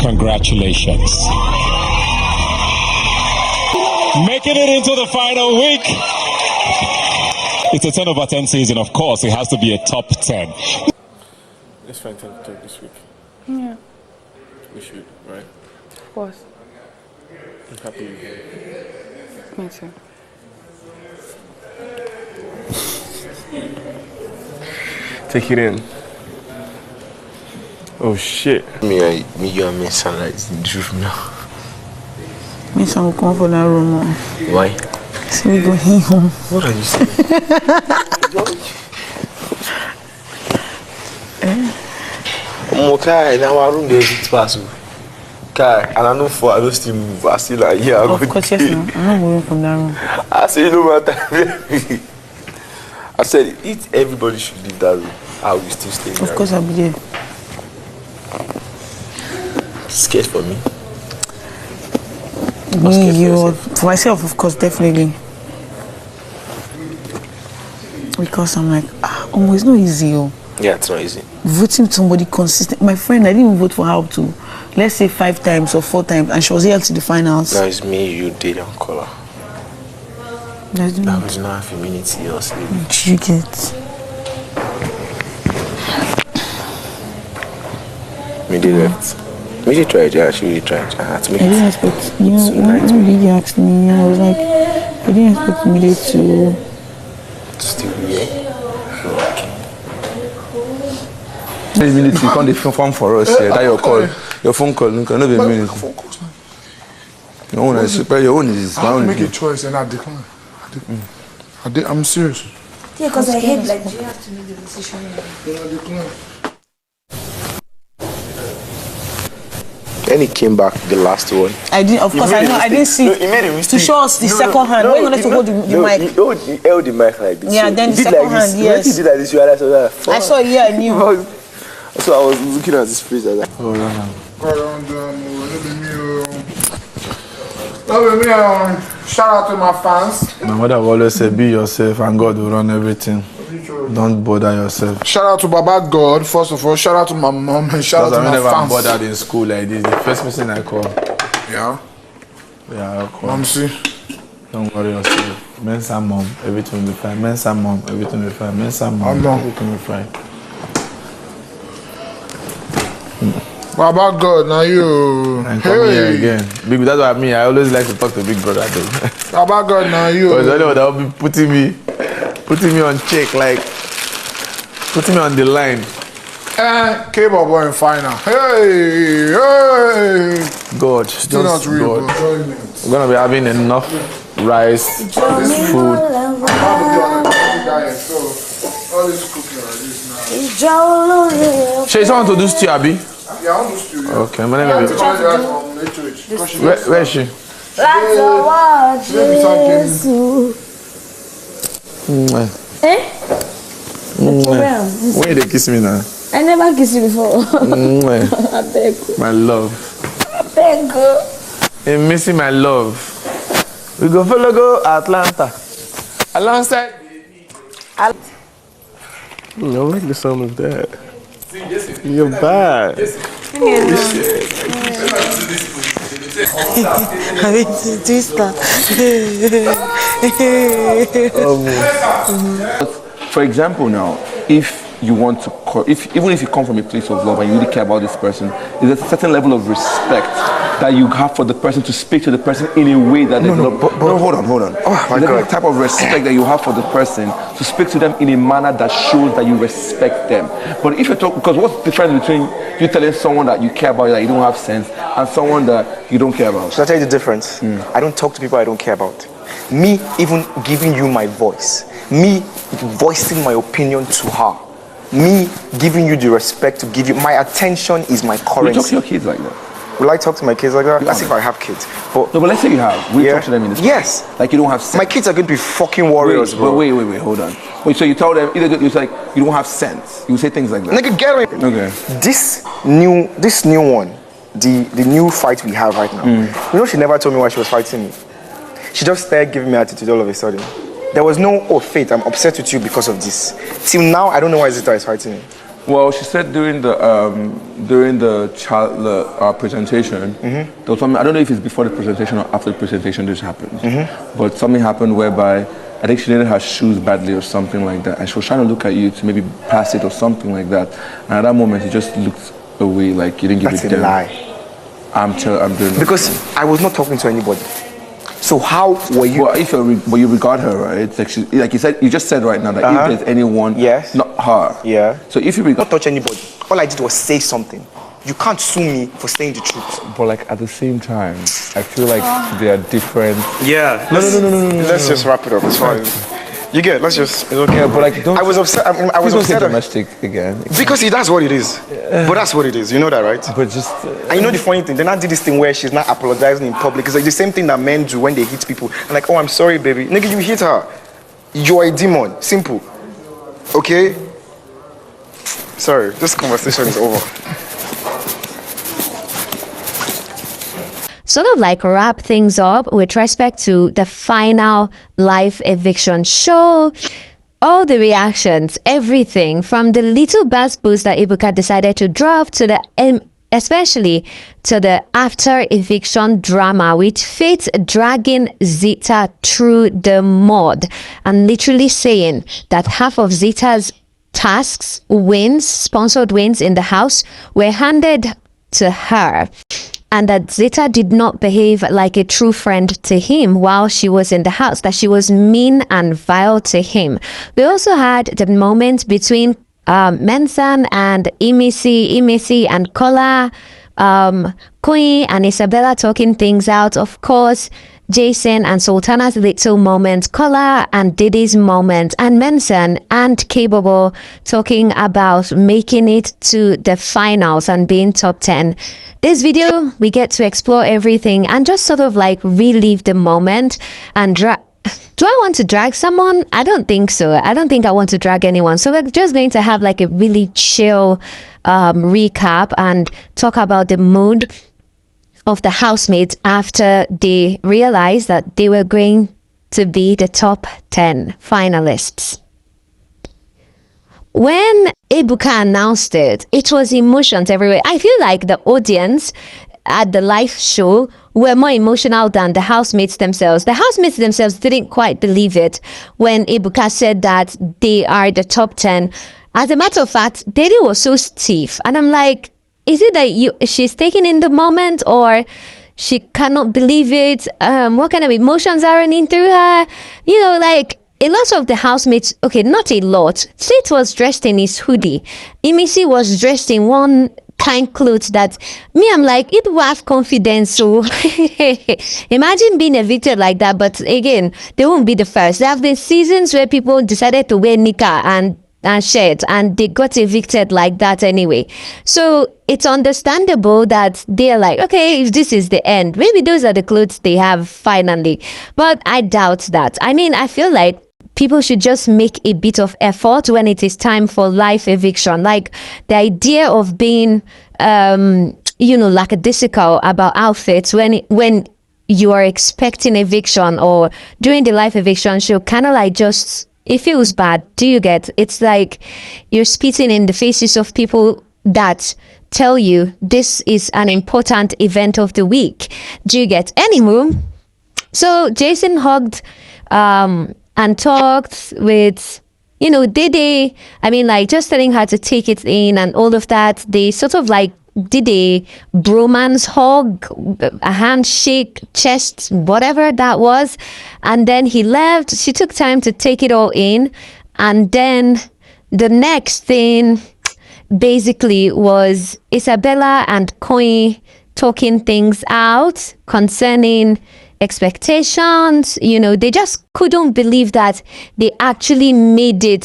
Congratulations. Making it into the final week. It's a 10 over 10 season, of course. It has to be a top 10. Let's find time to talk this week. Yeah. We should, right? Of course. I'm happy you're here. Me too. Take it in. Oh shit. Me, you and MENSAN like in the room now. MENSAN will come for that room. Why? So we go home. What are you saying? Okay, now our room there is possible. Okay, and I know for I don't still move. I still like yeah. Of course, yes, no. I'm not moving from that room. I say no matter. I said if everybody should leave that room, I will still stay. Of course, I'll be there. Scared for me? Me, you, for myself, of course, definitely. Because I'm like, it's not easy. Yeah, it's not easy. Voting somebody consistent. My friend, I didn't even vote for her up to, let's say 5 times or 4 times, and she was here to the finals. Now it's me, you, DEDE, and Color. That was not half a minute or so. Did you get? Me did left. Me did try it, yeah, she really tried. I had to make it. I didn't expect, you know, when you asked me, I was like, I didn't expect me to still be here. Okay. 10 minutes, you can't phone for us here. That your call, your phone call, you cannot be a minute. Your own is your own is. I have to make a choice and I decline. I'm serious. Yeah, because I hate like you have to make the decision. Yeah, I decline. Then he came back the last one. I didn't, of course, I know, I didn't see. No, he made a mistake. To show us the second hand. When you wanted to hold the mic. He held the mic like this. Yeah, so then the he did second like this. hand, yes. When he did like this, you realized I saw it, yeah, I knew. So I was looking at his face like that. Shout out to my fans. My mother will always say, be yourself and God will run everything. Don't bother yourself. Shout out to Baba God, first of all. Shout out to my mom and shout out to my never fans. bothered in school like this. The first person I call. Yeah? Yeah, I'll call. Mom, see? Don't worry yourself. MENSAN mom, everything will be fine. MENSAN mom, everything will be fine. MENSAN mom, everything will be fine. Baba God, now you. And come here again. Big, that's what I mean. I always like to talk to Big Brother though. Baba God, now you. Because the only one that will be putting me on check, like putting me on the line. K-pop boy in final. Hey. God, Still just not real. God. We're gonna be having enough rice, food. All this cooking like this now. Shay, someone to do stew, Abi? Yeah, I want to stew. Okay, my name is. Where is she? Where they kiss me now? I never kissed you before. I beg you. My love. I beg you. I'm missing my love. We go follow go Atlanta. Alongside. I like the sound of that. You're bad. For example, now, if you want to, even if you come from a place of love and you really care about this person, there's a certain level of respect that you have for the person to speak to the person in a way that hold on. Oh my God. The type of respect that you have for the person to speak to them in a manner that shows that you respect them. But if you talk, because what's the difference between you telling someone that you care about that you don't have sense and someone that you don't care about? Should I tell you the difference? I don't talk to people I don't care about. Me even giving you my voice, me voicing my opinion to her, me giving you the respect to give you my attention is my currency. You talk to your kids like that? Will I talk to my kids like that? As if I have kids. But no, but let's say you have. We talk to them in this. Yes. Like you don't have sense. My kids are going to be fucking warriors, bro. Wait, hold on. Wait, so you tell them, either it's like, you don't have sense. You say things like that. Nigga, get it. Okay. This new one, the new fight we have right now, you know she never told me why she was fighting me. She just started giving me attitude all of a sudden. There was no, oh, Faith, I'm upset with you because of this. Till now, I don't know why ZITA is fighting me. Well, she said during the presentation, there was something. I don't know if it's before the presentation or after the presentation this happened, but something happened whereby I think she didn't have shoes badly or something like that, and she was trying to look at you to maybe pass it or something like that. And at that moment, you just looked away like you didn't give That's it a down. lie. I'm doing it. Because I was not talking to anybody. So how were you? Well, if you regard her, right? Like you said, you just said right now that if there's anyone, Yes. not her. Yeah. So if you Not touch anybody. All I did was say something. You can't sue me for saying the truth. But like at the same time, I feel like they are different. Yeah. No. Let's just wrap it up. It's fine. You get. Let's just. It's okay. Yeah, but like don't. I was upset. I was Please don't say upset domestic again. because that's what it is. But that's what it is. You know that, right? But just. And you know the funny thing, they not did this thing where she's not apologizing in public. It's like the same thing that men do when they hit people. And like, oh, I'm sorry, baby. Nigga, you hit her. You're a demon. Simple. Okay? Sorry, this conversation is over. Sort of like wrap things up with respect to the final live eviction show. All the reactions, everything from the little bass boost that Ebuka decided to drop to the especially to the after eviction drama with Faith dragging ZITA through the mud and literally saying that half of ZITA's tasks, sponsored wins in the house were handed to her, and that ZITA did not behave like a true friend to him while she was in the house, that she was mean and vile to him. We also had the moment between MENSAN and IMISI and Kola, Queen and Isabella talking things out. Of course, Jason and Sultana's little moment, Kola and DEDE's moment, and MENSAN and Capable talking about making it to the finals and being top 10. This video, we get to explore everything and just sort of like relive the moment and do I want to drag someone? I don't think so. I don't think I want to drag anyone. So we're just going to have like a really chill recap and talk about the mood of the housemates after they realized that they were going to be the top 10 finalists. When Ebuka announced it, it was emotions everywhere. I feel like the audience at the live show were more emotional than the housemates themselves. The housemates themselves didn't quite believe it when Ebuka said that they are the top 10. As a matter of fact, DEDE was so stiff. And I'm like, is it that she's taking in the moment, or she cannot believe it? What kind of emotions are running through her? You know, like a lot of the housemates, okay, not a lot. Sid was dressed in his hoodie. IMISI was dressed in one kind clothes that I'm like, it will have confidence. So imagine being evicted like that. But again, they won't be the first. There have been seasons where people decided to wear nika and shirts and they got evicted like that anyway. So it's understandable that they're like, okay, if this is the end, maybe those are the clothes they have finally. But I doubt that. I mean, I feel like people should just make a bit of effort when it is time for live eviction. Like the idea of being, lackadaisical about outfits when you are expecting eviction or during the live eviction show, kind of like just, it feels bad. Do you get? It's like you're spitting in the faces of people that tell you this is an important event of the week. Do you get? Anyway, so Jason hugged and talked with, DEDE. I mean, like just telling her to take it in and all of that. They sort of like did a bromance hug, a handshake, chest, whatever that was. And then he left. She took time to take it all in. And then the next thing basically was Isabella and Koi talking things out concerning expectations. They just couldn't believe that they actually made it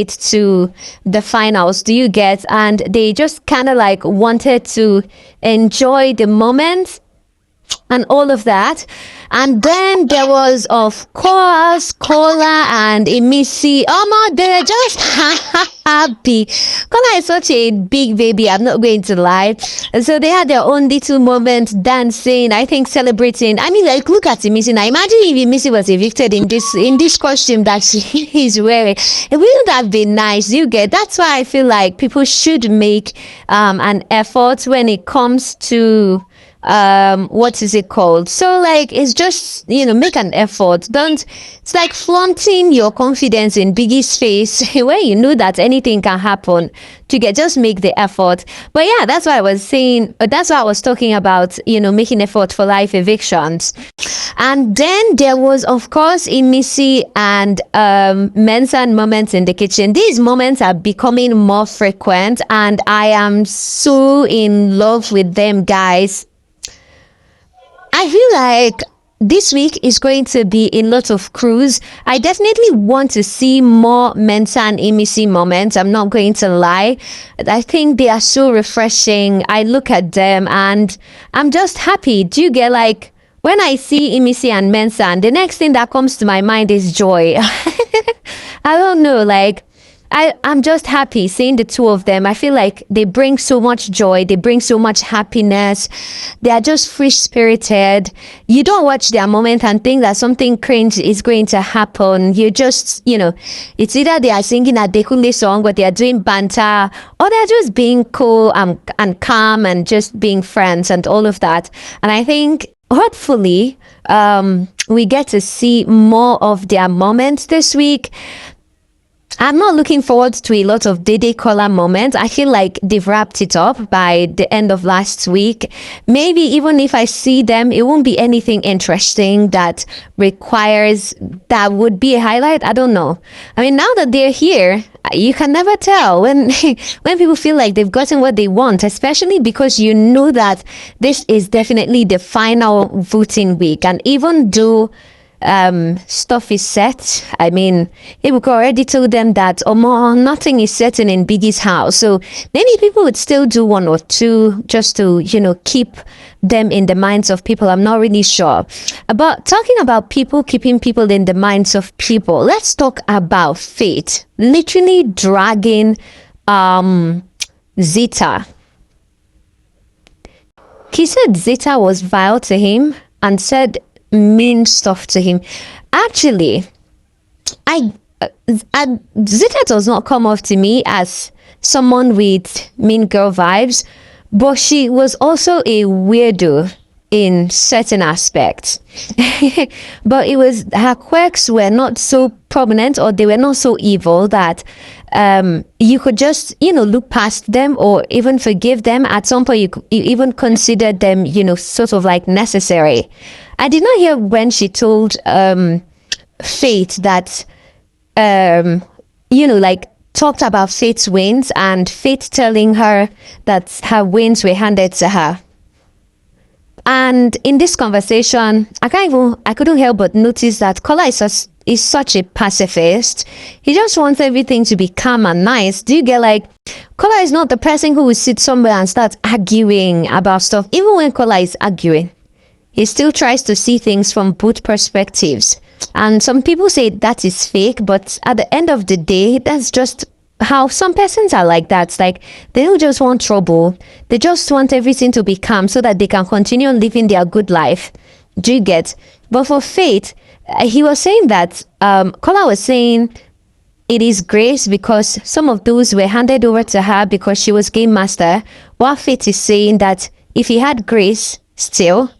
to the finals. Do you get? And they just kind of like wanted to enjoy the moment. and all of that. And then there was, of course, Kola and IMISI. Oh my, they're just happy. Kola is such a big baby, I'm not going to lie. And so they had their own little moment, dancing, I think celebrating. I mean, like, look at IMISI now. Imagine if IMISI was evicted in this costume that she is wearing. It wouldn't have been nice, you get. That's why I feel like people should make an effort when it comes to what is it called? So like, it's just, make an effort. It's like flaunting your confidence in Biggie's face where you know that anything can happen. Just make the effort. But yeah, that's what I was saying. That's what I was talking about, making effort for life evictions. And then there was, of course, IMISI and MENSAN moments in the kitchen. These moments are becoming more frequent, and I am so in love with them, guys. I feel like this week is going to be a lot of cruise. I definitely want to see more MENSAN IMISI moments. I'm not going to lie. I think they are so refreshing. I look at them and I'm just happy. Do you get, like, when I see IMISI and MENSAN, the next thing that comes to my mind is joy. I don't know, like, I'm just happy seeing the two of them. I feel like they bring so much joy. They bring so much happiness. They are just free-spirited. You don't watch their moment and think that something cringe is going to happen. You just, it's either they are singing a Dekule song or they are doing banter, or they're just being cool and calm and just being friends and all of that. And I think hopefully we get to see more of their moments this week. I'm not looking forward to a lot of DEDE color moments. I feel like they've wrapped it up by the end of last week. Maybe even if I see them, it won't be anything interesting that would be a highlight. I don't know. I mean, now that they're here, you can never tell when people feel like they've gotten what they want, especially because you know that this is definitely the final voting week. And even though stuff is set, I mean, Ibuka already told them that nothing is certain in Biggie's house, so maybe people would still do one or two just to keep them in the minds of people. I'm not really sure. But talking about people keeping people in the minds of people, let's talk about Faith literally dragging ZITA. He said ZITA was vile to him and said mean stuff to him. Actually, ZITA does not come off to me as someone with mean girl vibes, but she was also a weirdo in certain aspects. But her quirks were not so prominent, or they were not so evil that you could just look past them or even forgive them. At some point you even consider them sort of like necessary. I did not hear when she told Faith that talked about Faith's wins and Faith telling her that her wins were handed to her. And in this conversation, I couldn't help but notice that Kola is such a pacifist. He just wants everything to be calm and nice. Do you get, like, Kola is not the person who will sit somewhere and start arguing about stuff. Even when Kola is arguing, he still tries to see things from both perspectives. And some people say that is fake, but at the end of the day, that's just how some persons are like that. It's like, they don't just want trouble. They just want everything to be calm so that they can continue living their good life. Do you get? But for Faith, he was saying that, Kola was saying it is grace because some of those were handed over to her because she was game master, while Faith is saying that if he had grace still,